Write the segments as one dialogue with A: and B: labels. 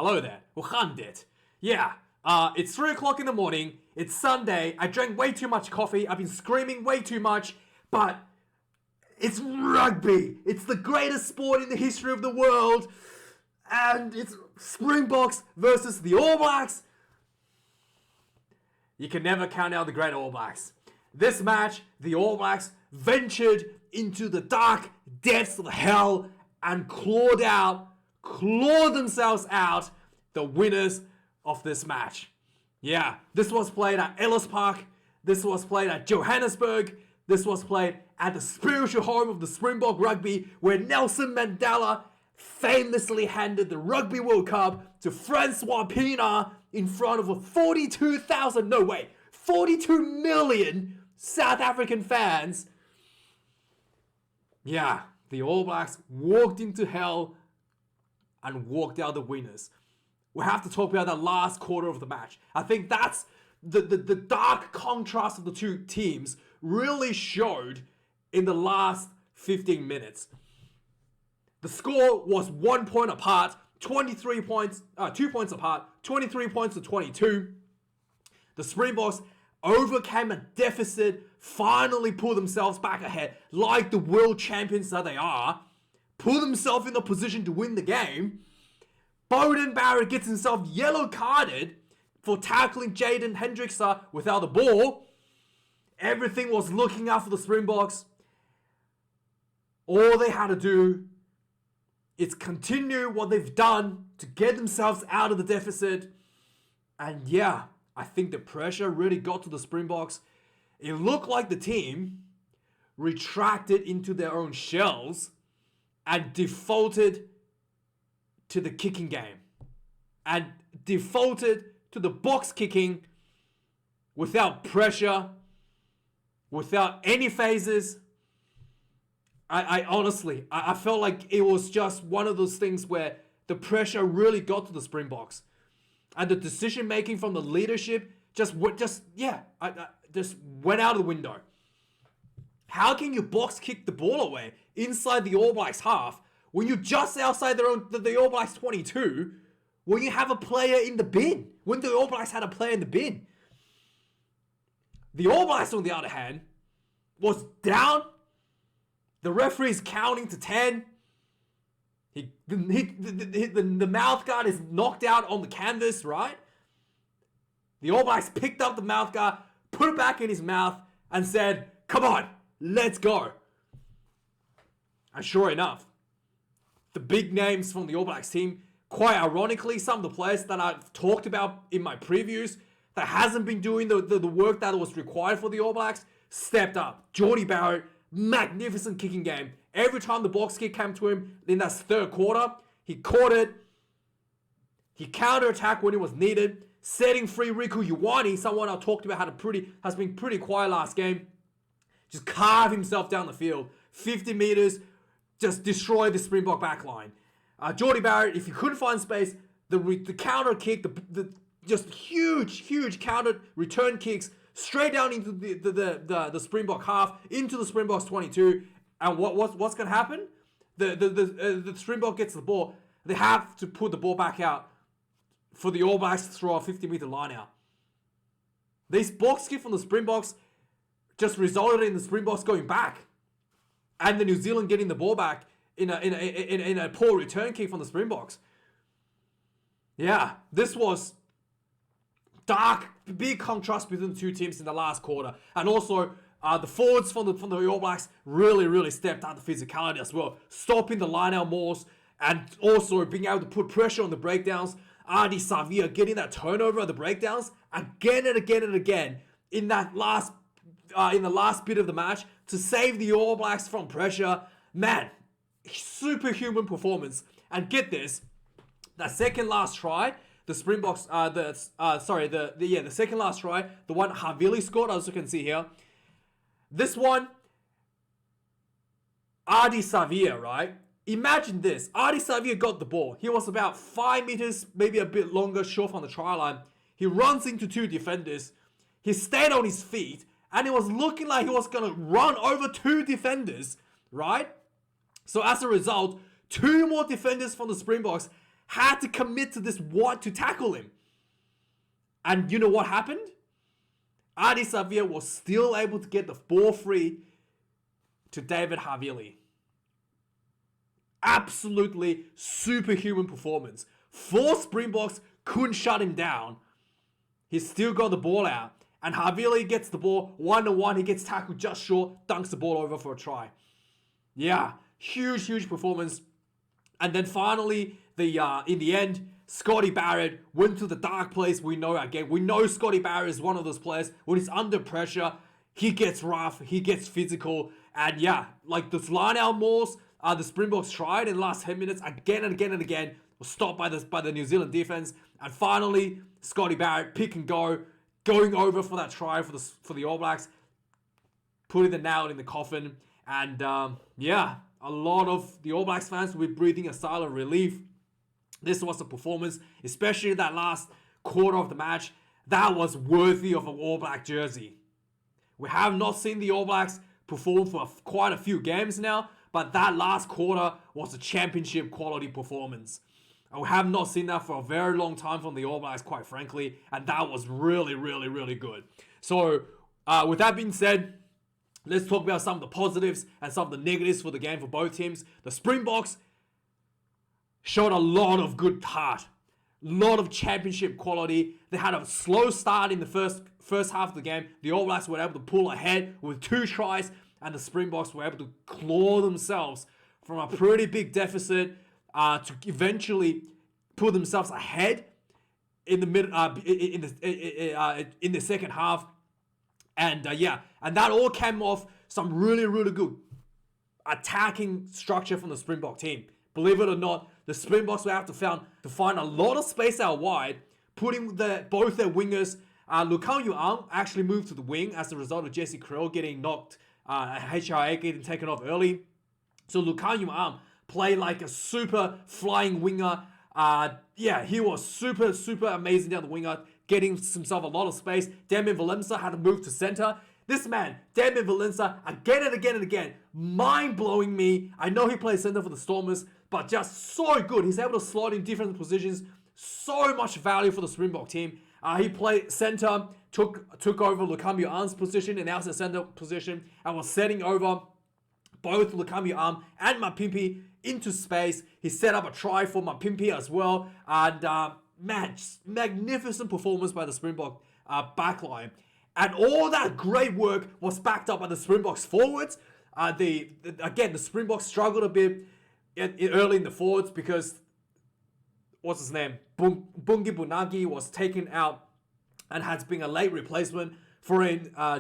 A: Hello there. Wildkard. Yeah, it's 3 o'clock in the morning. It's Sunday. I drank way too much coffee. I've been screaming way too much. But it's rugby. It's the greatest sport in the history of the world. And it's Springboks versus the All Blacks. You can never count out the great All Blacks. This match, the All Blacks ventured into the dark depths of hell and clawed themselves out, the winners of this match. Yeah, this was played at Ellis Park. This was played at Johannesburg. This was played at the spiritual home of the Springbok Rugby, where Nelson Mandela famously handed the Rugby World Cup to Francois Pienaar in front of 42 million South African fans. Yeah, the All Blacks walked into hell and walked out the winners. We have to talk about that last quarter of the match. I think that's the dark contrast of the two teams really showed in the last 15 minutes. The score was 1 point apart, 23 points, 2 points apart, 23 points to 22. The Springboks overcame a deficit, finally pulled themselves back ahead, like the world champions that they are, pulled themselves in a position to win the game. Beauden Barrett gets himself yellow carded for tackling Jaden Hendrickson without the ball. Everything was looking out for the Springboks. All they had to do is continue what they've done to get themselves out of the deficit. And yeah, I think the pressure really got to the Springboks. It looked like the team retracted into their own shells and defaulted to the kicking game. And defaulted to the box kicking without pressure, without any phases. I honestly felt like it was just one of those things where the pressure really got to the Springboks. And the decision making from the leadership just went out of the window. How can you box kick the ball away inside the All Blacks half when you're just outside the All Blacks 22, when you have a player in the bin, when the All Blacks had a player in the bin? The All Blacks, on the other hand, was down. The referee's counting to 10. The mouth guard is knocked out on the canvas, right? The All Blacks picked up the mouth guard, put it back in his mouth, and said, "Come on, let's go." And sure enough, the big names from the All Blacks team, quite ironically, some of the players that I've talked about in my previews that hasn't been doing the work that was required for the All Blacks, stepped up. Jordie Barrett, magnificent kicking game. Every time the box kick came to him in that third quarter, he caught it. He counter-attacked when it was needed, setting free Riku Ioane, someone I talked about has been pretty quiet last game. Just carved himself down the field. 50 meters, just destroyed the Springbok backline. Jordie Barrett, if he couldn't find space, the counter kick, the just huge counter return kicks straight down into the Springbok half, into the Springboks 22. And what's going to happen? The Springbok gets the ball. They have to put the ball back out for the All Blacks to throw a 50-meter line out. This box kick from the Springboks just resulted in the Springboks going back, and the New Zealand getting the ball back in a poor return kick from the Springboks. Yeah, this was dark, big contrast between the two teams in the last quarter, and also the forwards from the All Blacks really stepped out the physicality as well, stopping the line-out mauls and also being able to put pressure on the breakdowns. Ardie Savea getting that turnover at the breakdowns again and again in the last bit of the match to save the All Blacks from pressure. Man, superhuman performance. And get this, that second last try, the Springboks, the second last try, the one Havili scored, as you can see here. This one, Ardie Savea, right? Imagine this. Ardie Savea got the ball. He was about 5 meters, maybe a bit longer, short from the try line. He runs into two defenders. He stayed on his feet, and it was looking like he was going to run over two defenders, right? So as a result, two more defenders from the Springboks had to commit to this wide to tackle him. And you know what happened? Adi Savia was still able to get the ball free to David Havili. Absolutely superhuman performance. 4 Springboks couldn't shut him down. He still got the ball out. And Havili gets the ball 1-1. He gets tackled just short. Dunks the ball over for a try. Yeah, huge performance. And then finally, in the end, Scotty Barrett went to the dark place. We know Scotty Barrett is one of those players. When he's under pressure, he gets rough. He gets physical. And yeah, like those line-out mauls, the Springboks tried in the last 10 minutes again and again. Was stopped by the New Zealand defense. And finally, Scotty Barrett, pick and go, going over for that try for the All Blacks, putting the nail in the coffin. And yeah, a lot of the All Blacks fans will be breathing a sigh of relief. This was a performance, especially that last quarter of the match, that was worthy of an All Black jersey. We have not seen the All Blacks perform for quite a few games now, but that last quarter was a championship quality performance. And we have not seen that for a very long time from the All Blacks, quite frankly, and that was really good. So, with that being said, let's talk about some of the positives and some of the negatives for the game for both teams. The Springboks showed a lot of good heart, a lot of championship quality. They had a slow start in the first half of the game. The All Blacks were able to pull ahead with 2 tries, and the Springboks were able to claw themselves from a pretty big deficit to eventually put themselves ahead in the in the second half. And and that all came off some really good attacking structure from the Springbok team. Believe it or not, the Springboks will have to find a lot of space out wide, putting both their wingers. Lukang Yuan actually moved to the wing as a result of Jesse Krill getting knocked, HIA getting taken off early. So Lukang Yuan played like a super flying winger. He was super amazing down the winger, getting himself a lot of space. Damien Valenza had to move to center. This man, Damien Valenza, again and again, mind-blowing me. I know he plays center for the Stormers, but just so good. He's able to slot in different positions. So much value for the Springbok team. He played center, took over Lukang Yuan's position in the outside center position, and was setting over both Lukang Yuan and Mapimpi into space. He set up a try for Mapimpi as well. And magnificent performance by the Springbok backline. And all that great work was backed up by the Springboks forwards. The Springboks struggled a bit early in the forwards because, what's his name? Bungi Bunagi was taken out and has been a late replacement for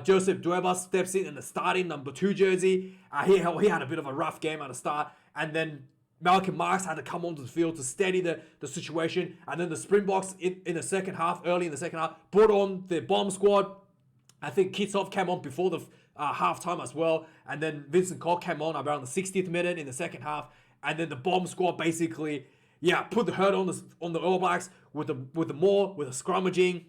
A: Joseph Dueba steps in the starting number 2 jersey. He had a bit of a rough game at the start, and then Malcolm Marx had to come onto the field to steady the situation. And then the Springboks in the second half, early in the second half, brought on the bomb squad. I think Kitsov came on before the halftime as well. And then Vincent Koch came on around the 60th minute in the second half. And then the bomb squad basically, put the hurt on the All Blacks with the maul, with the scrummaging,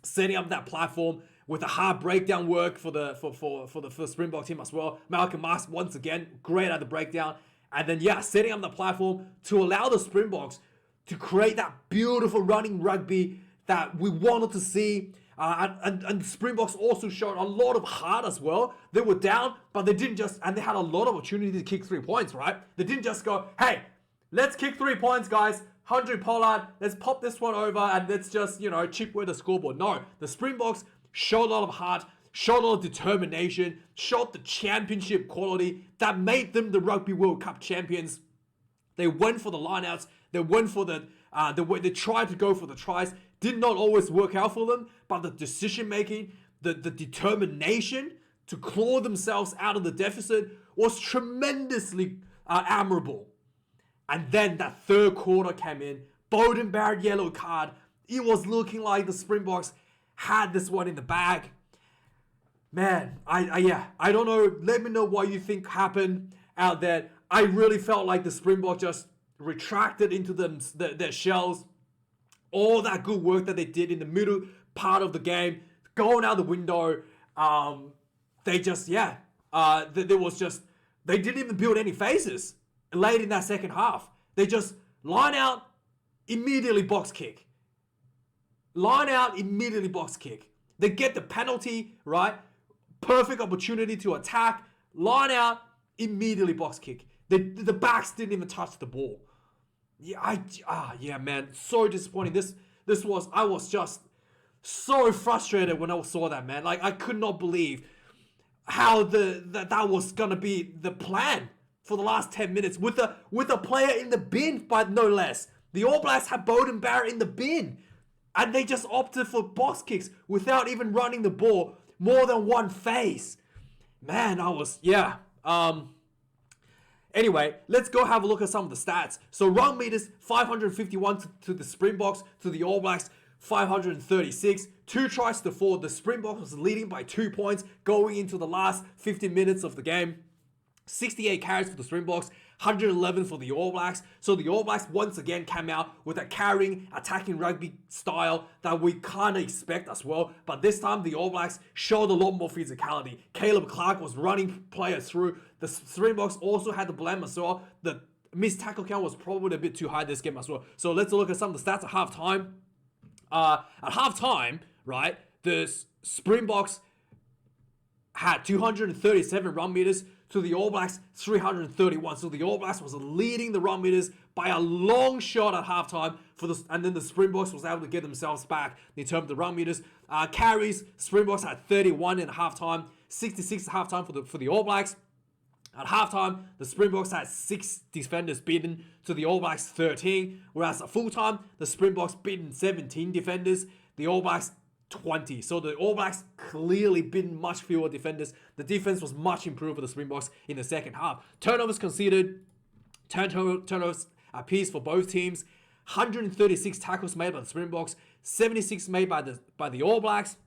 A: setting up that platform with the hard breakdown work for the Springbok team as well. Malcolm Marx once again great at the breakdown, and then setting up the platform to allow the Springboks to create that beautiful running rugby that we wanted to see. And the Springboks also showed a lot of heart as well. They were down, but they didn't and they had a lot of opportunity to kick 3 points, right? They didn't just go, hey, let's kick 3 points, guys. 100 Pollard, let's pop this one over and let's just, chip away the scoreboard. No, the Springboks showed a lot of heart, showed a lot of determination, showed the championship quality that made them the Rugby World Cup champions. They went for the lineouts. They went for they tried to go for the tries. Did not always work out for them, but the decision making, the determination to claw themselves out of the deficit was tremendously admirable. And then that third quarter came in. Beauden Barrett yellow card. It was looking like the Springboks had this one in the bag. Man, I don't know. Let me know what you think happened out there. I really felt like the Springboks just retracted into their shells. All that good work that they did in the middle part of the game, going out the window. They just, there was just, they didn't even build any phases late in that second half. They just line out, immediately box kick. Line out, immediately box kick. They get the penalty, right? Perfect opportunity to attack. Line out, immediately box kick. The backs didn't even touch the ball. Yeah, man, so disappointing. I was just so frustrated when I saw that, man. Like, I could not believe how that was gonna be the plan for the last 10 minutes with a player in the bin, but no less. The All Blacks had Beauden Barrett in the bin, and they just opted for box kicks without even running the ball more than one phase. Man, Anyway, let's go have a look at some of the stats. So run meters, 551 to the Springboks, to the All Blacks, 536. 2 tries to 4. The Springboks was leading by 2 points going into the last 15 minutes of the game. 68 carries for the Springboks, 111 for the All Blacks. So the All Blacks once again came out with a carrying, attacking rugby style that we kind of expect as well. But this time the All Blacks showed a lot more physicality. Caleb Clark was running players through. The Springboks also had the blame as well. The missed tackle count was probably a bit too high this game as well. So let's look at some of the stats at halftime. At halftime, right, the Springboks had 237 run meters to the All Blacks 331. So the All Blacks was leading the run meters by a long shot at halftime and then the Springboks was able to get themselves back in terms of the run meters. Carries, Springboks had 31 in halftime, 66 at halftime for the All Blacks. At halftime, the Springboks had 6 defenders beaten to the All Blacks 13, whereas at full time, the Springboks beaten 17 defenders, the All Blacks 20. So the All Blacks clearly beaten much fewer defenders. The defense was much improved for the Springboks in the second half. Turnovers conceded, turnovers apiece for both teams. 136 tackles made by the Springboks, 76 made by the All Blacks.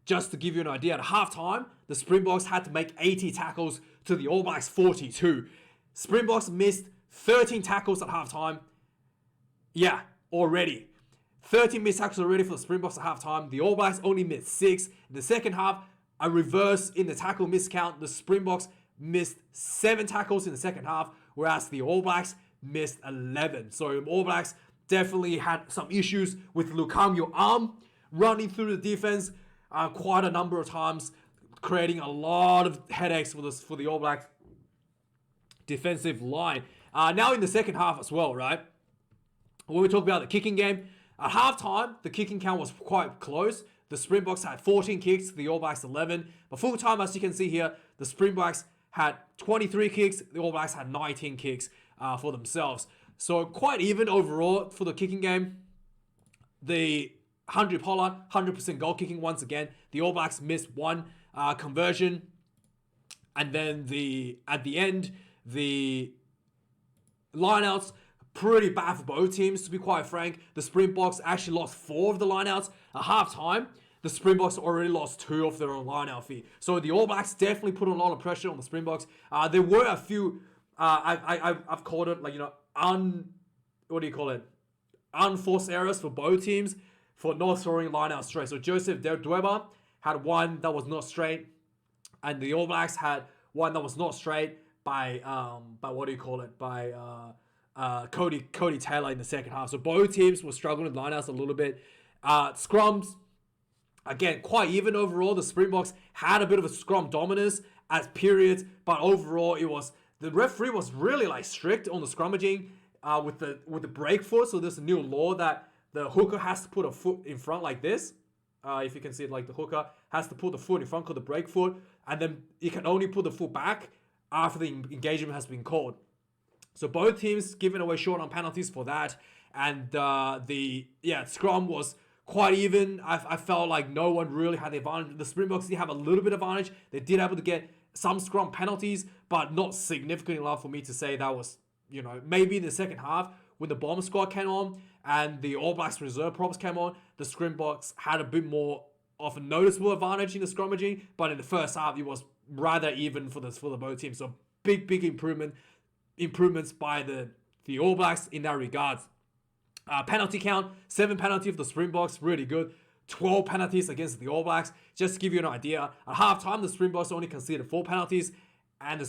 A: Just to give you an idea, at halftime, the Springboks had to make 80 tackles to the All Blacks 42. Springboks missed 13 tackles at halftime. Yeah, already. 13 missed tackles already for the Springboks at halftime. The All Blacks only missed 6. In the second half, a reverse in the tackle miss count. The Springboks missed 7 tackles in the second half, whereas the All Blacks missed 11. So All Blacks definitely had some issues with Lukamio arm running through the defense quite a number of times, creating a lot of headaches for the All Blacks defensive line. Now in the second half as well, right? When we talk about the kicking game, at halftime, the kicking count was quite close. The Springboks had 14 kicks, the All Blacks 11. But full time, as you can see here, the Springboks had 23 kicks, the All Blacks had 19 kicks for themselves. So quite even overall for the kicking game. The Handré Pollard, 100% goal kicking once again. The All Blacks missed 1 conversion. And then at the end, the lineouts, pretty bad for both teams, to be quite frank. The Springboks actually lost 4 of the lineouts. At halftime, the Springboks already lost 2 of their own lineout fee. So the All Blacks definitely put a lot of pressure on the Springboks. There were a few, I've called it, unforced errors for both teams for not throwing lineout straight. So Joseph Dweba had 1 that was not straight, and the All Blacks had 1 that was not straight by Cody Taylor in the second half. So both teams were struggling with lineouts a little bit. Scrums, again, quite even overall. The Springboks had a bit of a scrum dominance at periods, but overall the referee was really strict on the scrummaging with the break foot. So there's a new law that the hooker has to put a foot in front like this. If you can see it, the hooker has to put the foot in front called the break foot, and then you can only put the foot back after the engagement has been called. So both teams giving away short on penalties for that. And scrum was quite even. I felt like no one really had the advantage. The Springboks did have a little bit of advantage. They did able to get some scrum penalties, but not significant enough for me to say that was, maybe in the second half when the bomb squad came on and the All Blacks reserve props came on, the Springboks had a bit more of a noticeable advantage in the scrummaging. But in the first half, it was rather even for the both teams. So big improvements by the All Blacks in that regards. Penalty count, 7 penalties for the Springboks, really good. 12 penalties against the All Blacks. Just to give you an idea, at halftime, the Springboks only conceded 4 penalties, and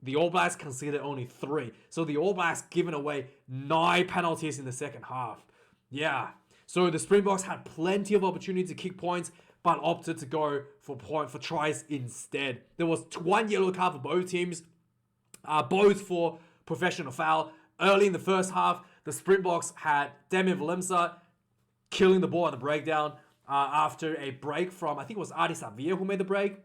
A: The All Blacks conceded only 3. So the All Blacks given away 9 penalties in the second half. Yeah. So the Springboks had plenty of opportunity to kick points, but opted to go for tries instead. There was 1 yellow card for both teams, both for professional foul. Early in the first half, the Springboks had Damian Valimsa killing the ball at the breakdown after a break from, I think it was Adi Savia who made the break.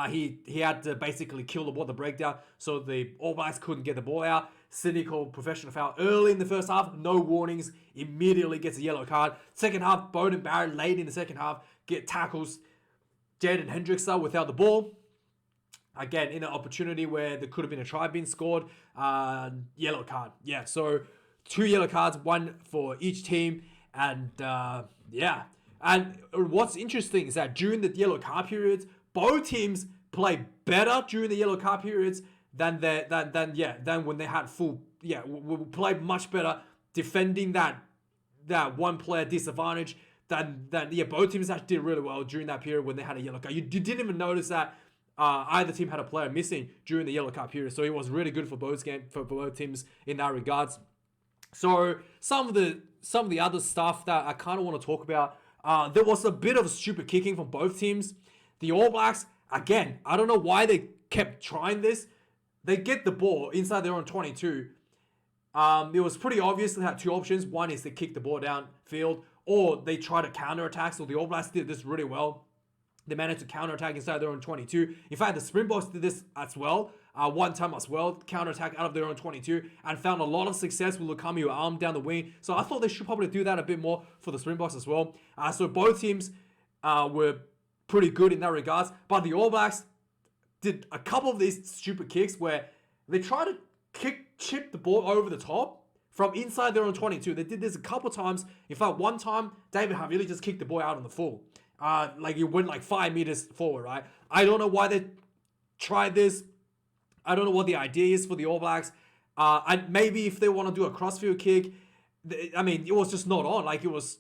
A: He had to basically kill the ball at the breakdown, so the All Blacks couldn't get the ball out. Sydney called professional foul early in the first half, no warnings, immediately gets a yellow card. Second half, Beauden Barrett late in the second half tackles Jaden Hendrickson without the ball. Again, in an opportunity where there could have been a try being scored, yellow card. Yeah, so 2 yellow cards, 1 for each team, and yeah. And what's interesting is that during the yellow card periods, both teams play better during the yellow card periods than when they had full. Yeah, we played much better defending that one player disadvantage than both teams actually did really well during that period when they had a yellow card. You didn't even notice that either team had a player missing during the yellow card period, so it was really good for both teams in that regards. So some of the other stuff that I kind of want to talk about, there was a bit of stupid kicking from both teams. The All Blacks, again, I don't know why they kept trying this. They get the ball inside their own 22. It was pretty obvious they had 2 options. One is to kick the ball downfield, or they try to counter-attack. So the All Blacks did this really well. They managed to counter-attack inside their own 22. In fact, the Springboks did this as well. One time as well, counter-attack out of their own 22, and found a lot of success with Lukami arm down the wing. So I thought they should probably do that a bit more for the Springboks as well. So both teams were pretty good in that regards, but the All Blacks did a couple of these stupid kicks where they try to chip the ball over the top from inside their own 22. They did this a couple times. In fact, one time, David Havili just kicked the ball out on the full. Like it went like 5 meters forward, right? I don't know why they tried this. I don't know what the idea is for the All Blacks. And maybe if they want to do a crossfield kick, I mean, it was just not on. Like it was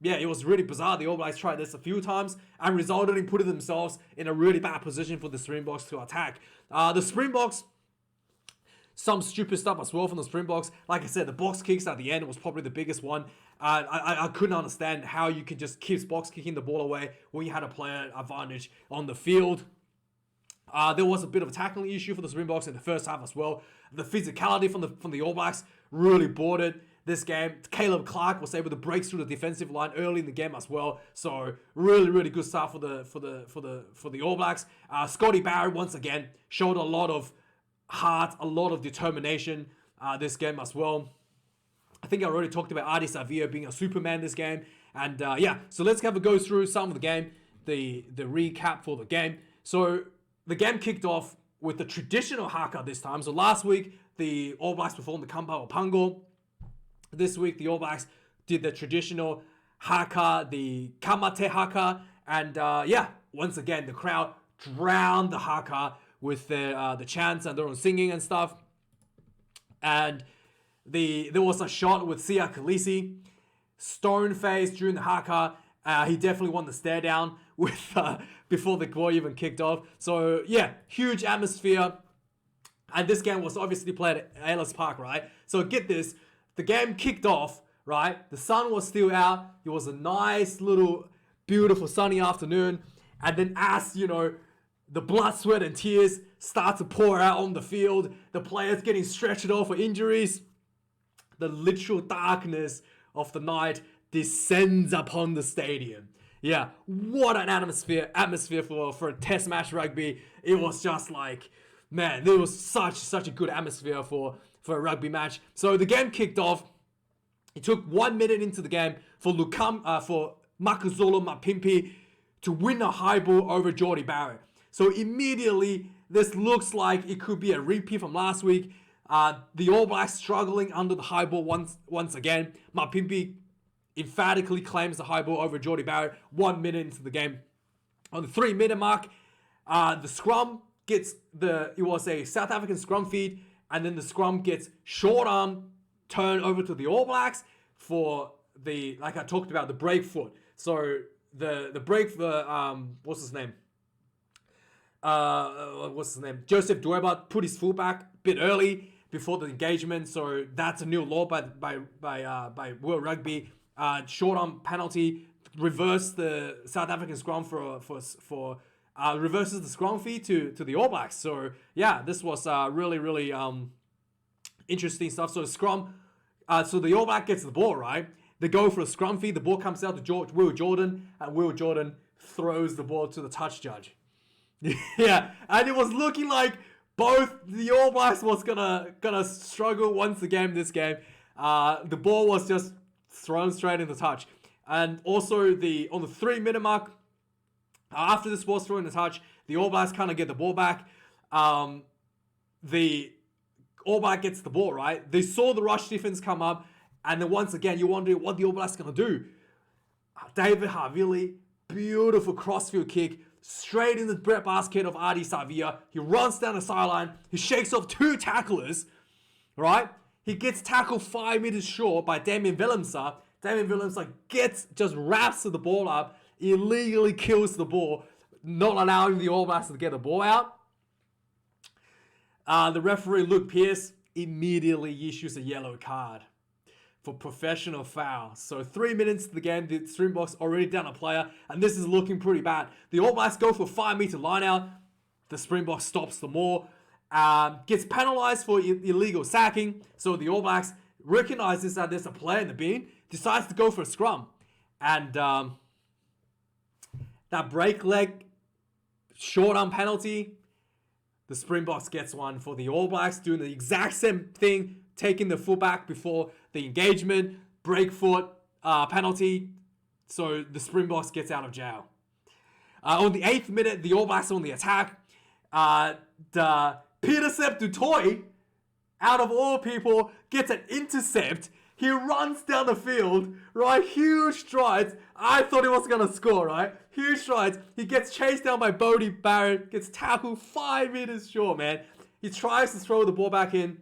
A: really bizarre. The All Blacks tried this a few times and resulted in putting themselves in a really bad position for the Springboks to attack. The Springboks, some stupid stuff as well from the Springboks. Like I said, the box kicks at the end was probably the biggest one. I couldn't understand how you could just keep box kicking the ball away when you had a player advantage on the field. There was a bit of a tackling issue for the Springboks in the first half as well. The physicality from the All Blacks really bordered this game. Caleb Clark was able to break through the defensive line early in the game as well. So really good start for the All Blacks. Scotty Barrett once again showed a lot of heart, a lot of determination this game as well. I think I already talked about Adi Savia being a Superman this game. And so let's have a go through some of the game, the recap for the game. So the game kicked off with the traditional haka this time. So last week, the All Blacks performed the Kampao Pango. This week, the All Blacks did the traditional haka, the Kamate haka. And once again, the crowd drowned the haka with the chants and their own singing and stuff. And there was a shot with Sia Khaleesi, stone faced during the haka. He definitely won the stare down with before the ball even kicked off. So yeah, huge atmosphere. And this game was obviously played at Ellis Park, right? So get this, the game kicked off, right? The sun was still out. It was a nice little, beautiful sunny afternoon. And then as, the blood, sweat, and tears start to pour out on the field, the players getting stretched off for injuries, the literal darkness of the night descends upon the stadium. Yeah, what an atmosphere for a test match rugby. It was just like, man, there was such a good atmosphere for a rugby match. So the game kicked off. It took 1 minute into the game for Makazolo Mapimpi to win a high ball over Jordie Barrett. So immediately, this looks like it could be a repeat from last week. The All Blacks struggling under the high ball once again. Mapimpi emphatically claims the high ball over Jordie Barrett 1 minute into the game. On the 3 minute mark, the scrum gets it was a South African scrum feed, and then the scrum gets short arm turned over to the All Blacks for like I talked about, the break foot. So the break for what's his name? what's his name? Joseph Dweba put his fullback a bit early before the engagement, so that's a new law by World Rugby. Short arm penalty, reverse the South African scrum reverses the scrum fee to the All Blacks. So yeah, this was really interesting stuff. So scrum, so the All Black gets the ball, right? They go for a scrum fee. The ball comes out to Will Jordan, and Will Jordan throws the ball to the touch judge. Yeah, and it was looking like both the All Blacks was gonna struggle once again this game. The ball was just thrown straight in the touch, and also on the 3-minute mark, after this was thrown in the touch, the All Blacks kind of get the ball back. The All Black gets the ball, right? They saw the rush defense come up, and then once again, you wonder what the All Blacks gonna do. David Havili, beautiful crossfield kick, straight in the bread basket of Adi Savia. He runs down the sideline. He shakes off 2 tacklers, right? He gets tackled 5 meters short by Damien Willemse. Damien Willemse just wraps the ball up, illegally kills the ball, not allowing the All Blacks to get the ball out. The referee, Luke Pearce, immediately issues a yellow card for professional foul. So 3 minutes to the game, the Springboks already down a player, and this is looking pretty bad. The All Blacks go for a 5-meter line out. The Springboks stops them all. Gets penalized for illegal sacking. So the All Blacks recognizes that there's a player in the bin, decides to go for a scrum. And that break leg short arm penalty, the Springboks gets one for the All Blacks, doing the exact same thing, taking the fullback before the engagement, break foot penalty. So the Springboks gets out of jail. On the 8th minute, the All Blacks are on the attack. Peter Sepp du Toit, out of all people, gets an intercept. He runs down the field, right? Huge strides. I thought he was going to score, right? Huge strides. He gets chased down by Bodie Barrett, gets tackled 5 meters short, man. He tries to throw the ball back in.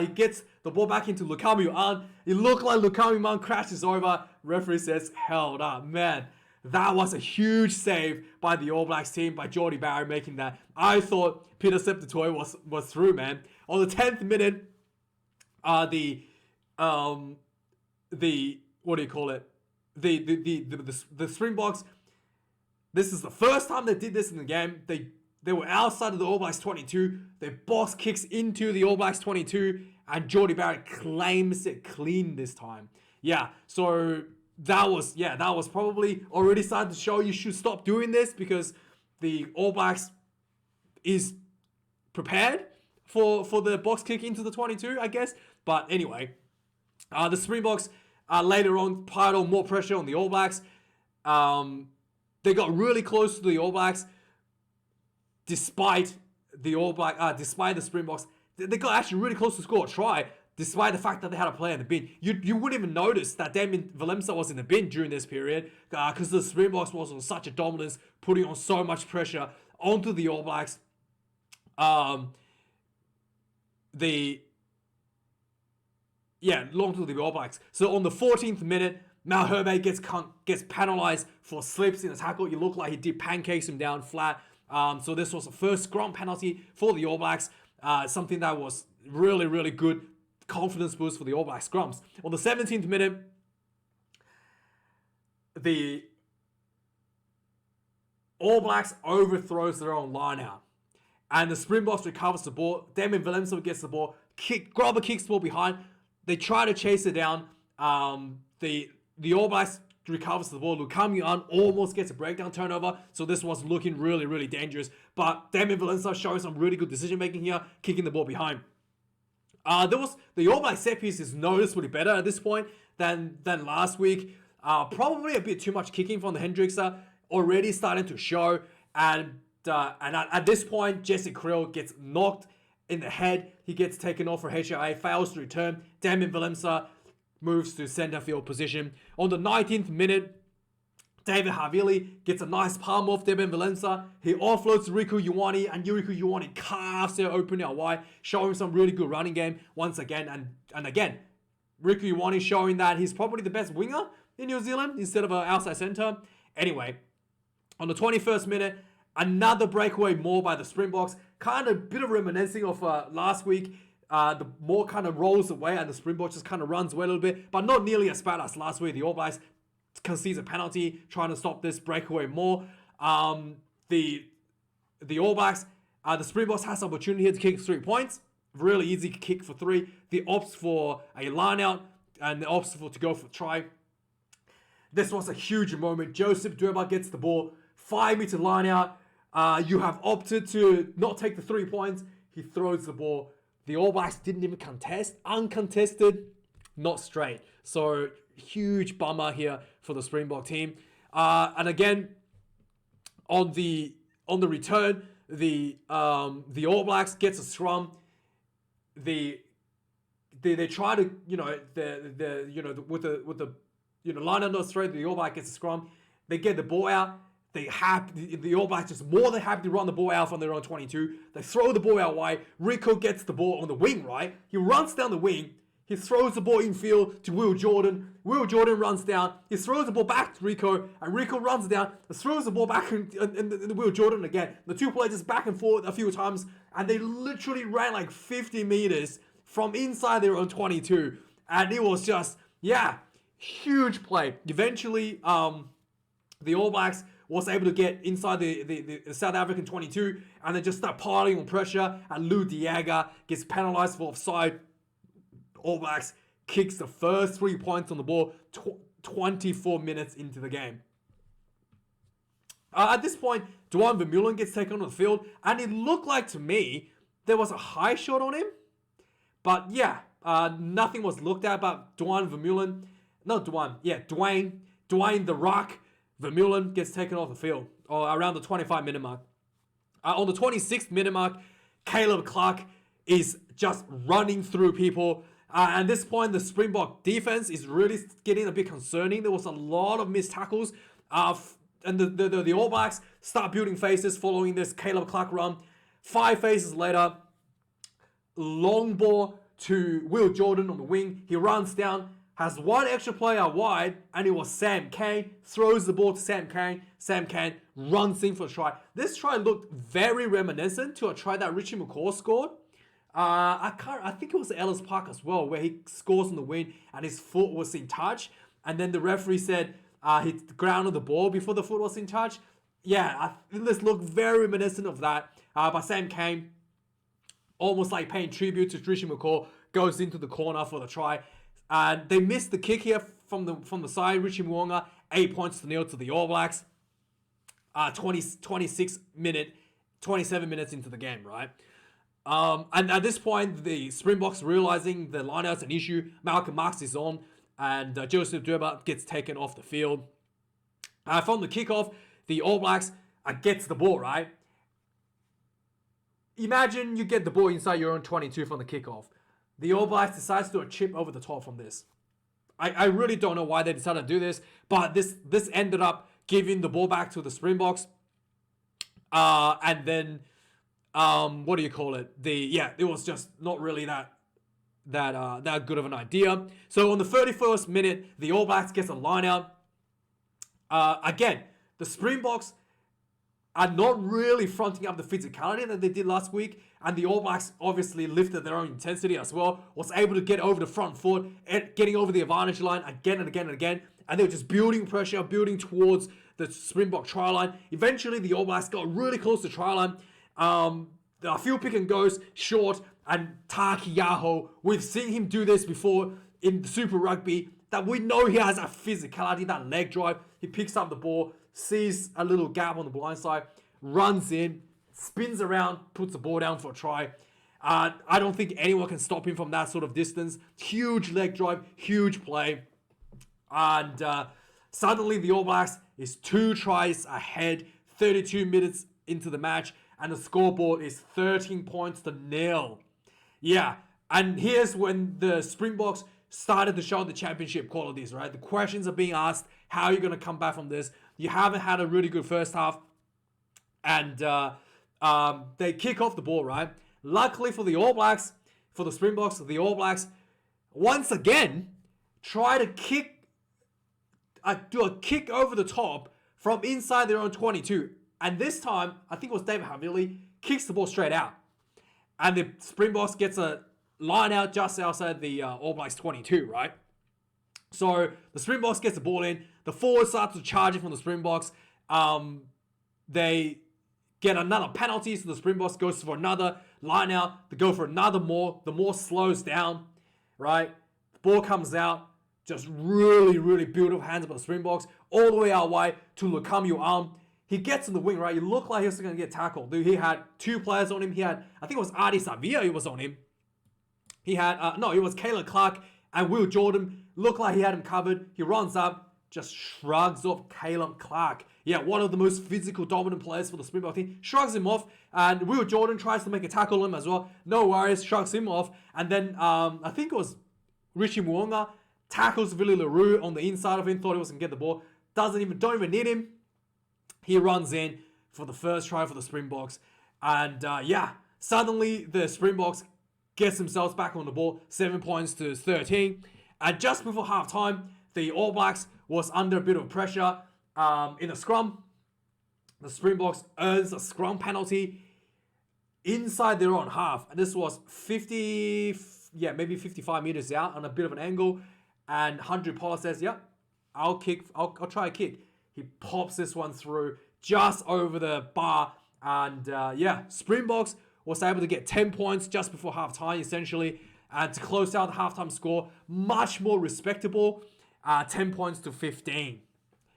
A: He gets the ball back into Lukami An. It looked like Lukami An crashes over. Referee says, held up. Man, that was a huge save by the All Blacks team, by Jordie Barrett making that. I thought Peter Sepp du Toit was through, man. On the 10th minute, the what do you call it? The Springboks, this is the first time they did this in the game. They were outside of the All Blacks 22. They box kicks into the All Blacks 22, and Jordie Barrett claims it clean this time. Yeah, so that was probably already starting to show you should stop doing this, because the All Blacks is prepared for the box kick into the 22, I guess. But anyway, the Springboks later on piled on more pressure on the All Blacks. They got really close to the All Blacks, despite the Springboks. They got actually really close to score a try, despite the fact that they had a player in the bin. You wouldn't even notice that Damien Willemse was in the bin during this period, because the Springboks was on such a dominance, putting on so much pressure onto the All Blacks. Long to the All Blacks. So on the 14th minute, Mal Herbe gets penalized for slips in the tackle. It looked like he did pancakes him down flat. So this was the first scrum penalty for the All Blacks. Something that was really, really good confidence boost for the All Black scrums. On the 17th minute, the All Blacks overthrows their own line out, and the Springboks recovers the ball. Damien Willemse gets the ball, Grubber kicks the ball behind. They try to chase it down. The All Blacks recovers the ball. Lukami An almost gets a breakdown turnover, so this was looking really, really dangerous. But Damien Willemse showing some really good decision making here, kicking the ball behind. The All Black set piece is noticeably better at this point than last week. Probably a bit too much kicking from the Hendrickser, already starting to show. And at this point, Jesse Krill gets knocked in the head. He gets taken off for HIA, fails to return. Damien Willemse moves to centre field position. On the 19th minute, David Havili gets a nice palm off Damien Willemse. He offloads Riku Ioane, and Riku Ioane carves it open out wide, showing some really good running game once again. And again, Riku Ioane showing that he's probably the best winger in New Zealand instead of an outside centre. Anyway, on the 21st minute, Another breakaway more by the Springboks. Kind of bit of reminiscing of last week. The more kind of rolls away and the Springboks just kind of runs away a little bit, but not nearly as bad as last week. The All Blacks concedes a penalty, trying to stop this breakaway more. The All Blacks, the Springboks has opportunity here to kick 3 points. Really easy kick for 3. They opts for a line out and they opts to go for a try. This was a huge moment. Joseph Dweba gets the ball, 5-meter line out. You have opted to not take the 3 points. He throws the ball. The All Blacks didn't even contest. Uncontested, not straight. So huge bummer here for the Springbok team. And again, on the return, the All Blacks gets a scrum. They try to with the line out not straight. The All Blacks gets a scrum. They get the ball out. The All Blacks just more than happy to run the ball out from their own 22. They throw the ball out wide. Rico gets the ball on the wing, right? He runs down the wing. He throws the ball infield to Will Jordan. Will Jordan runs down. He throws the ball back to Rico. And Rico runs down. Throws the ball back in Will Jordan again. The two players just back and forth a few times. And they literally ran like 50 meters from inside their own 22. And it was just, huge play. Eventually, the All Blacks was able to get inside the South African 22 and then just start piling on pressure, and Lou Diaga gets penalised for offside. All Blacks kicks the first 3 points on the ball 24 minutes into the game. At this point, Duane Vermeulen gets taken on the field, and it looked like to me there was a high shot on him. But nothing was looked at about Duane Vermeulen. Dwayne the Rock Vermeulen gets taken off the field around the 25-minute mark. On the 26th-minute mark, Caleb Clark is just running through people. At this point, the Springbok defense is really getting a bit concerning. There was a lot of missed tackles. And the All Blacks start building faces following this Caleb Clark run. 5 phases later, long ball to Will Jordan on the wing. He runs down, has one extra player wide, and it was Sam Cane. Throws the ball to Sam Cane. Sam Cane runs in for a try. This try looked very reminiscent to a try that Richie McCaw scored. I think it was Ellis Park as well, where he scores on the wing and his foot was in touch. And then the referee said he grounded the ball before the foot was in touch. I think this looked very reminiscent of that. But Sam Cane, almost like paying tribute to Richie McCaw, goes into the corner for the try. They missed the kick here from the side. Richie Mwonga, 8 points to 0 to the All Blacks. 27 minutes into the game, right? And at this point, the Springboks realizing the lineout's an issue. Malcolm Marx is on, and Joseph Dweba gets taken off the field. From the kickoff, the All Blacks gets the ball, right? Imagine you get the ball inside your own 22 from the kickoff. The All Blacks decides to do a chip over the top from this. I really don't know why they decided to do this, but this ended up giving the ball back to the Springboks. And then, what do you call it? It was just not really that good of an idea. So on the 31st minute, the All Blacks gets a line out. Again, the Springboks are not really fronting up the physicality that they did last week, and the All Blacks obviously lifted their own intensity as well, was able to get over the front foot, getting over the advantage line again and again and again, and they were just building pressure, building towards the Springbok try line. Eventually, the All Blacks got really close to the try line. A few pick and goes short, and Taki Yaho, we've seen him do this before in Super Rugby, that we know he has a physicality, that leg drive. He picks up the ball, sees a little gap on the blind side, runs in, spins around, puts the ball down for a try. I don't think anyone can stop him from that sort of distance. Huge leg drive, huge play. And suddenly the All Blacks is 2 tries ahead, 32 minutes into the match, and the scoreboard is 13 points to 0. And here's when the Springboks started to show the championship qualities, right? The questions are being asked, how are you going to come back from this? You haven't had a really good first half. And they kick off the ball, right? Luckily for the All Blacks, for the Springboks, the All Blacks, once again, try to do a kick over the top from inside their own 22. And this time, I think it was David Havili, kicks the ball straight out. And the Springboks gets a line out just outside the All Blacks 22, right? So the Springboks gets the ball in. The forward starts to charge it from the Springboks. They get another penalty, so the Springboks goes for another line out. They go for another more. The more slows down, right? The ball comes out. Just really, really beautiful hands by the Springboks. All the way out wide to Lukamu. He gets in the wing, right? He looked like he was going to get tackled. Dude, he had two players on him. He had, I think it was Adi Savia who was on him. He had, it was Caleb Clark and Will Jordan. Looked like he had him covered. He runs up, just shrugs off Caleb Clark. Yeah, one of the most physical, dominant players for the Springbok team. Shrugs him off, and Will Jordan tries to make a tackle on him as well. No worries, shrugs him off. And then, I think it was Richie Muonga tackles Willie LaRue on the inside of him. Thought he was going to get the ball. Don't even need him. He runs in for the first try for the Springboks. And, suddenly the Springboks gets themselves back on the ball. 7 points to 13. And just before halftime, the All Blacks was under a bit of pressure in a scrum. The Springboks earns a scrum penalty inside their own half. And this was maybe 55 meters out on a bit of an angle. And Hundred Pollard says, yep, I'll try a kick. He pops this one through just over the bar. And Springboks was able to get 10 points just before halftime, essentially. And to close out the halftime score, much more respectable, 10 points to 15.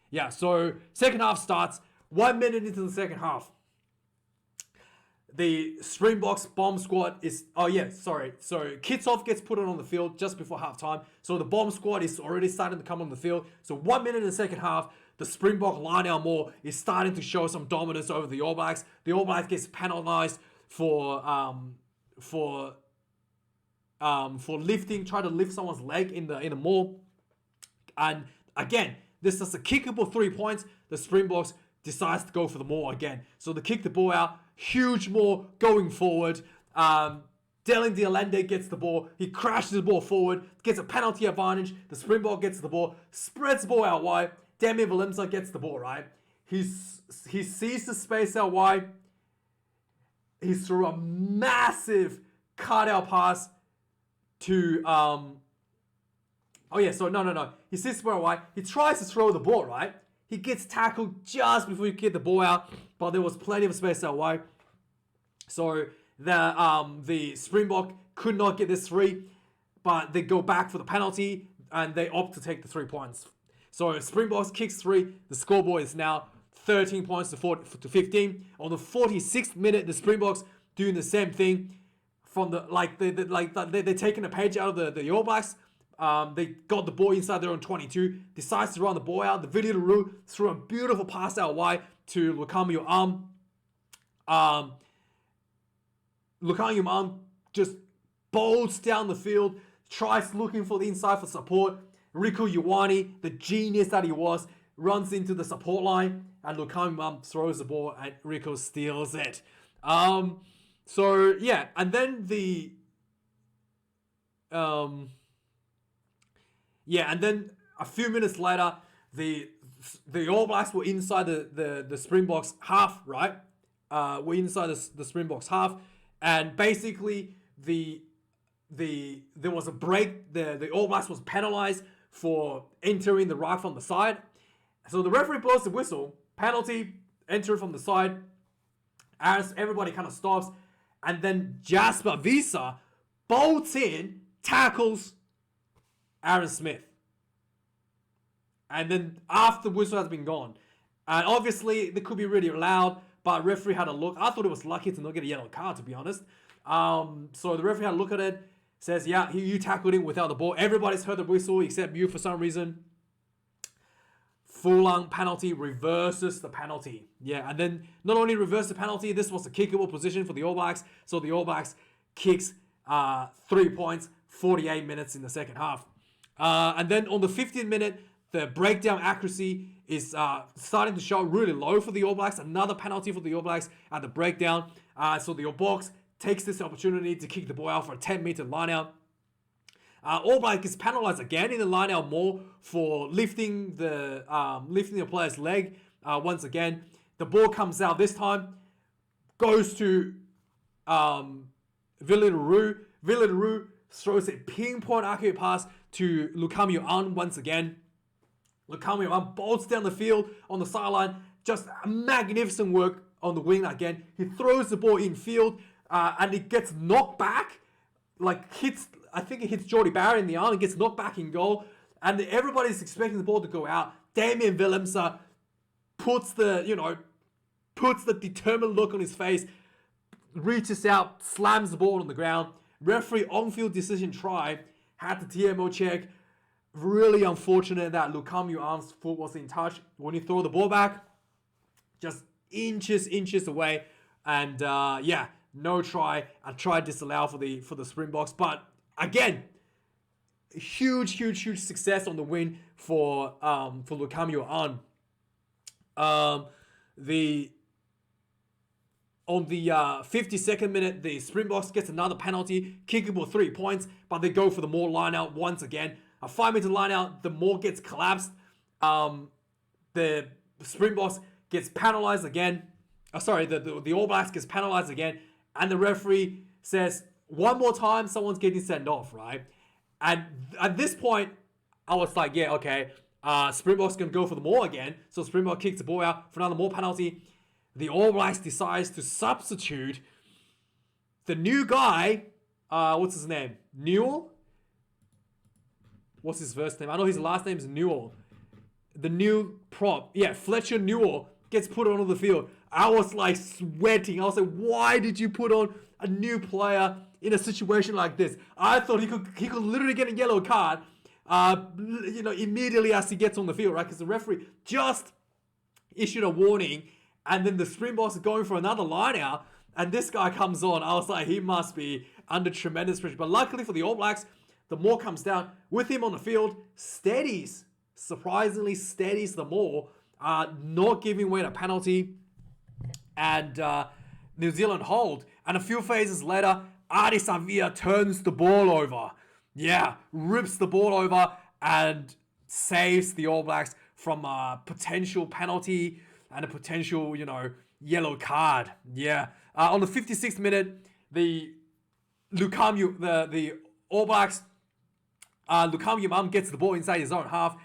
A: Yeah, so second half starts, 1 minute into the second half. The Springboks bomb squad is, So Kitsov gets put on the field just before halftime. So the bomb squad is already starting to come on the field. So 1 minute in the second half, the Springbok line-out more is starting to show some dominance over the All Blacks. The All Blacks gets penalized for trying to lift someone's leg in the maul. And again, this is a kickable 3 points. The Springboks decides to go for the maul again. So they kick the ball out. Huge maul going forward. Dylan de Allende gets the ball. He crashes the ball forward. Gets a penalty advantage. The Springbok gets the ball. Spreads the ball out wide. Damian Valemsa gets the ball, right? He sees the space out wide. He's through a massive cut-out pass to... He sees the ball out wide. He tries to throw the ball, right? He gets tackled just before he get the ball out, but there was plenty of space out wide. So the Springbok could not get this free, but they go back for the penalty and they opt to take the 3 points. So Springboks kicks 3. The scoreboard is now 13 points to 15. On the 46th minute, the Springboks doing the same thing. From they're taking a page out of the All Blacks. They got the ball inside their own 22. Decides to run the ball out. The Willie LaRue threw a beautiful pass out wide to Lukamu. Lukamu just bolts down the field. Tries looking for the inside for support. Riku Ioane, the genius that he was, runs into the support line. And Lukamu throws the ball and Riku steals it. And then and then a few minutes later, the All Blacks were inside the Springboks half, right? Were inside the Springboks half, and basically there was a break. The All Blacks was penalized for entering the ruck from the side. So the referee blows the whistle, penalty, enter from the side. As everybody kind of stops, and then Jasper Visa bolts in, tackles Aaron Smith. And then after the whistle has been gone. And obviously, they could be really loud, but referee had a look. I thought it was lucky to not get a yellow card, to be honest. So the referee had a look at it, says, yeah, you tackled him without the ball. Everybody's heard the whistle except you for some reason. Full-on penalty reverses the penalty. Yeah, and then not only reverse the penalty, this was a kickable position for the All Blacks. So the All Blacks kicks 3 points, 48 minutes in the second half. And then on the 15th minute, the breakdown accuracy is starting to show really low for the All Blacks. Another penalty for the All Blacks at the breakdown. So the All Blacks takes this opportunity to kick the ball out for a 10-meter line-out. All Blacks is penalized again in the line-out more for lifting the player's leg once again. The ball comes out this time, goes to Villaroo. Villaroo throws a pinpoint accurate pass to Lukamio once again. Lukamio bolts down the field on the sideline. Just magnificent work on the wing again. He throws the ball in field and it gets knocked back. I think it hits Jordy Barrett in the arm and gets knocked back in goal. And everybody's expecting the ball to go out. Damien Willemse puts the determined look on his face, reaches out, slams the ball on the ground. Referee on-field decision try, had the TMO check. Really unfortunate that Lukamio Arm's foot was in touch. When you throw the ball back, just inches away. And no try. A try disallowed for the Springboks. But again, huge success on the win for Lukamio Arm. On the 52nd minute, the Springboks gets another penalty, kickable 3 points, but they go for the more line out once again. A 5-meter line out, the more gets collapsed. The Springboks gets penalized again. The All Blacks gets penalized again, and the referee says one more time, someone's getting sent off, right? And at this point, I was like, yeah, okay, Springboks can go for the more again. So Springbok kicks the ball out for another more penalty. The All Blacks decides to substitute the new guy. What's his name? Newell? What's his first name? I know his last name is Newell. The new prop. Yeah, Fletcher Newell gets put onto the field. I was like sweating. I was like, why did you put on a new player in a situation like this? I thought he could literally get a yellow card immediately as he gets on the field, right? Because the referee just issued a warning. And then the Springboks are going for another line out. And this guy comes on. I was like, he must be under tremendous pressure. But luckily for the All Blacks, the Maul comes down with him on the field. Surprisingly steadies the Maul. Not giving away a penalty. And New Zealand hold. And a few phases later, Adi Savia turns the ball over. Yeah, rips the ball over and saves the All Blacks from a potential penalty and a potential, yellow card. Yeah. On the 56th minute, the All Blacks, Lukamio gets the ball inside his own half.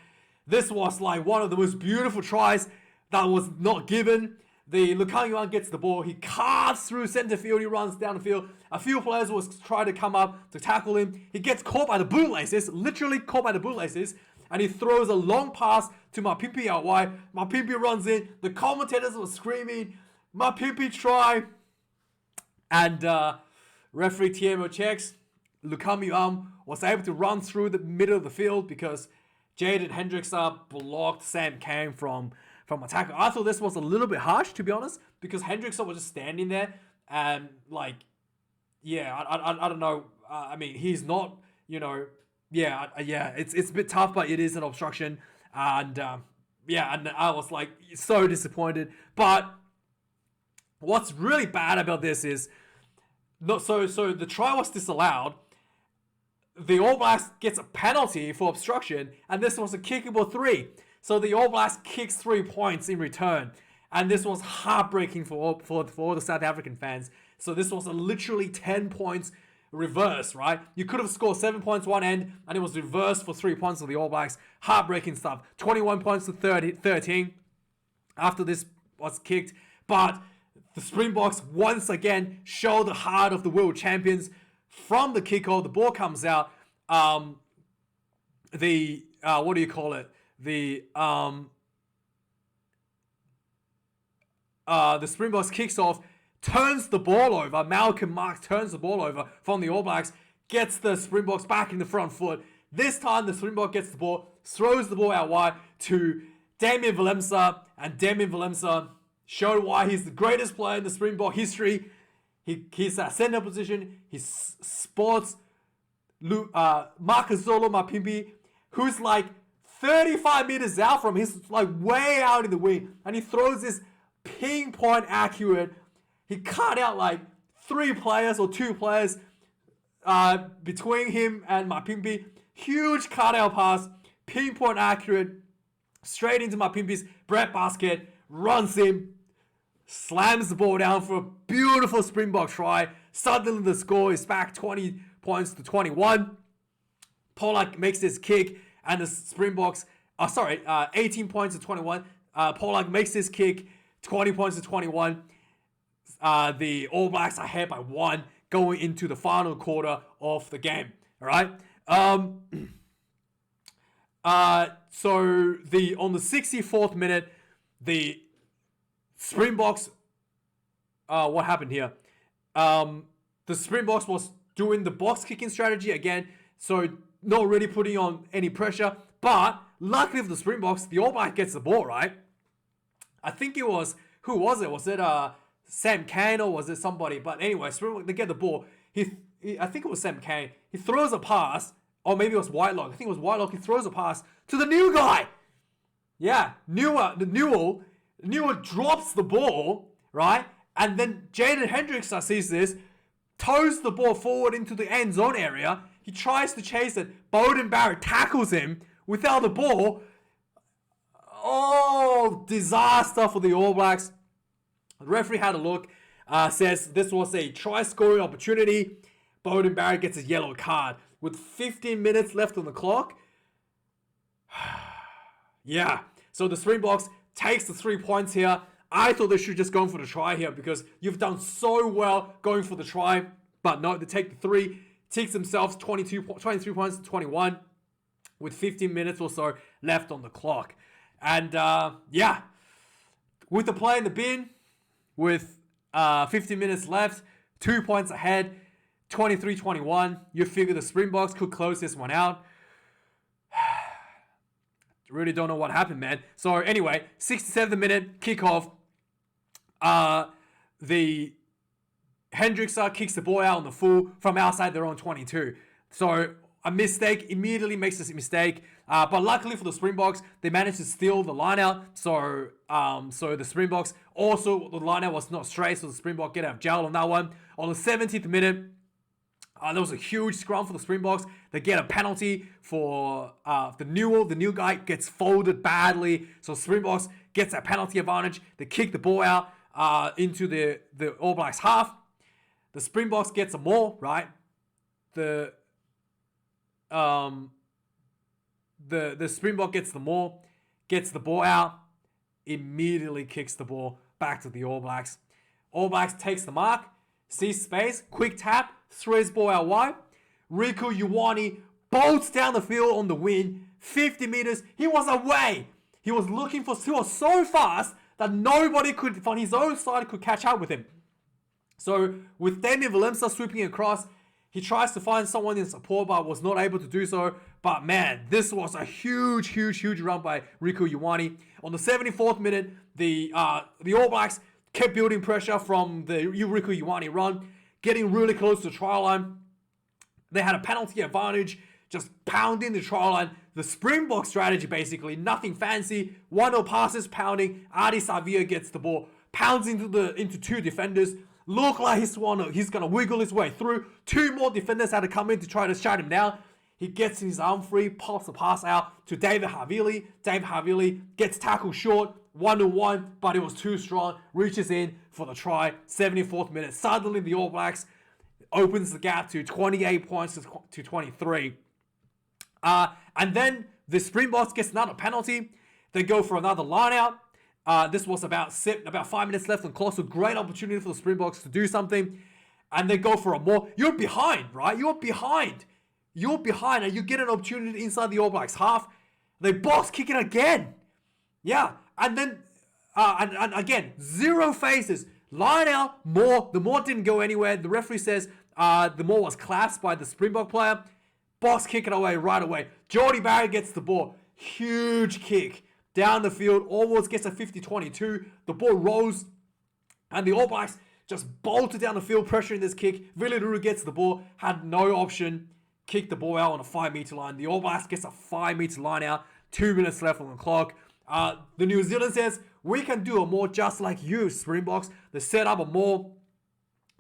A: This was like one of the most beautiful tries that was not given. The Lukamio gets the ball. He carves through center field. He runs down the field. A few players was trying to come up to tackle him. He gets caught by the bootlaces, literally caught by the bootlaces. And he throws a long pass to Mapimpi out wide. Mapimpi runs in. The commentators were screaming, Mapimpi try. And referee TMO checks. Lukamio was able to run through the middle of the field because Jaden Hendricks blocked Sam Cane from attack. I thought this was a little bit harsh, to be honest, because Hendricks was just standing there and I don't know. I mean, he's not, it's a bit tough, but it is an obstruction. And and I was like so disappointed. But what's really bad about this is, so the try was disallowed. The All Blacks gets a penalty for obstruction, and this was a kickable 3. So the All Blacks kicks 3 points in return. And this was heartbreaking for all the South African fans. So this was a literally 10 points reverse, right? You could have scored 7 points one end, and it was reversed for 3 points for the All Blacks. Heartbreaking stuff. 21 points to 13 after this was kicked. But the Springboks once again show the heart of the world champions. From the kickoff, the ball comes out. The Springboks kicks off, turns the ball over. Malcolm Marx turns the ball over from the All Blacks, gets the Springboks back in the front foot. This time the Springbok gets the ball, throws the ball out wide to Damien Willemse, and Damien Willemse showed why he's the greatest player in the Springbok history. He's at center position. He spots Marcus Zolo Mapimpi, who's like 35 meters out from him. He's like way out in the wing, and he throws this pinpoint accurate. He cut out like 3 players or 2 players between him and Mapimpi. Huge cutout pass, pinpoint accurate, straight into Mapimpi's breadbasket, runs him, slams the ball down for a beautiful Springbok try. Suddenly the score is back 20 points to 21. Pollard makes this kick, and the Springboks, 18 points to 21. Pollard makes this kick, 20 points to 21. The All Blacks are ahead by 1 going into the final quarter of the game. All right. So on the 64th minute, the Springboks. What happened here? The Springboks was doing the box kicking strategy again, so not really putting on any pressure. But luckily for the Springboks, the All Black gets the ball, right? I think it was, who was it? Was it Sam Cane or was it somebody? But anyway, Springbok, they get the ball. I think it was Sam Cane. He throws a pass, or maybe it was Whitelock. I think it was Whitelock. He throws a pass to the new guy. Yeah, Newell drops the ball, right? And then Jaden Hendricks sees this, toes the ball forward into the end zone area. He tries to chase it. Beauden Barrett tackles him without the ball. Oh, disaster for the All Blacks. The referee had a look, says this was a try-scoring opportunity. Beauden Barrett gets a yellow card. With 15 minutes left on the clock. Yeah, so the Springboks takes the 3 points here. I thought they should just go for the try here because you've done so well going for the try. But no, they take the 3, takes themselves 23 points to 21 with 15 minutes or so left on the clock. And yeah, with the play in the bin, with 15 minutes left, 2 points ahead, 23-21, you figure the Springboks could close this one out. Really don't know what happened, man. So anyway, 67th minute kickoff. The Hendricks kicks the ball out on the full from outside their own 22. So a mistake, immediately makes this mistake. But luckily for the Springboks, they managed to steal the line out. So the Springboks, also the line out was not straight, so the Springboks get out of jail on that one. On the 70th minute, there was a huge scrum for the Springboks. They get a penalty for the Newell. The new guy gets folded badly. So Springboks gets a penalty advantage. They kick the ball out into the All Blacks half. The Springboks gets a more, right? The Springbok gets the more, gets the ball out, immediately kicks the ball back to the All Blacks. All Blacks takes the mark, sees space, quick tap, throws ball out wide. Riku Ioane bolts down the field on the win, 50 meters. He was away. He was so fast that nobody could, from his own side, could catch up with him. So with Damien Valemsa sweeping across, he tries to find someone in support, but was not able to do so. But man, this was a huge run by Riku Ioane. On the 74th minute, the All Blacks kept building pressure from the Riku Ioane run, getting really close to the try line. They had a penalty advantage, just pounding the try line. The Springbok strategy, basically, nothing fancy. 1-0 passes, pounding. Adi Savia gets the ball, pounds into 2 defenders. Look like he's gonna wiggle his way through. 2 more defenders had to come in to try to shut him down. He gets his arm free, pops the pass out to David Havili. David Havili gets tackled short, 1-1, but it was too strong. Reaches in for the try, 74th minute. Suddenly the All Blacks opens the gap to 28 points to 23. And then the Springboks gets another penalty. They go for another line out. This was about 5 minutes left on clock, so great opportunity for the Springboks to do something. And they go for a more. You're behind, right? You're behind, and you get an opportunity inside the All Blacks half. They box kick it again. Yeah, and then and again, 0 phases. Line out, more. The more didn't go anywhere. The referee says the more was clasped by the Springbok player. Box kick it away right away. Jordie Barry gets the ball. Huge kick down the field, almost gets a 50-22. The ball rolls, and the All Blacks just bolted down the field, pressuring this kick. Villaruru gets the ball, had no option, kicked the ball out on a 5-meter line. The All Blacks gets a 5-meter line out, 2 minutes left on the clock. The New Zealand says, we can do a more just like you, Springboks. They set up a more.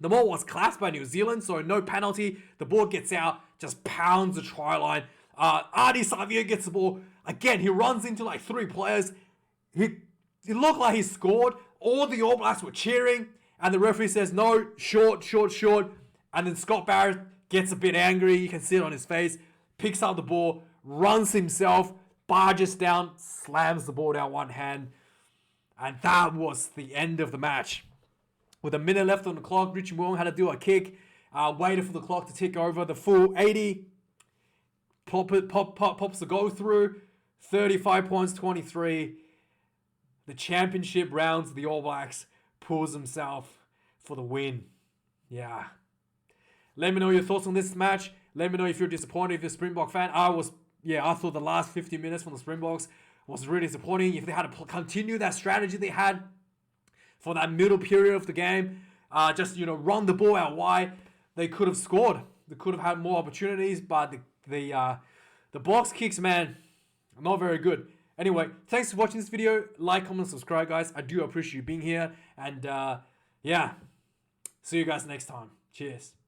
A: The more was clasped by New Zealand, so no penalty. The ball gets out, just pounds the try line. Adi Savia gets the ball. Again, he runs into like 3 players. He looked like he scored. all the All Blacks were cheering, and the referee says, no, short. And then Scott Barrett gets a bit angry. You can see it on his face. Picks up the ball, runs himself, barges down, slams the ball down one hand. And that was the end of the match. With a minute left on the clock, Richie Mo'unga had to do a kick. Waited for the clock to tick over the full 80. Pops the go through. 35 points, 23. The championship rounds, the All Blacks pulls himself for the win. Yeah. Let me know your thoughts on this match. Let me know if you're disappointed, if you're a Springbok fan. I thought the last 50 minutes from the Springboks was really disappointing. If they had to continue that strategy they had for that middle period of the game, run the ball out wide, they could have scored. They could have had more opportunities, but the box kicks, man, not very good. Anyway, thanks for watching this video. Like, comment, subscribe, guys. I do appreciate you being here. And, see you guys next time. Cheers.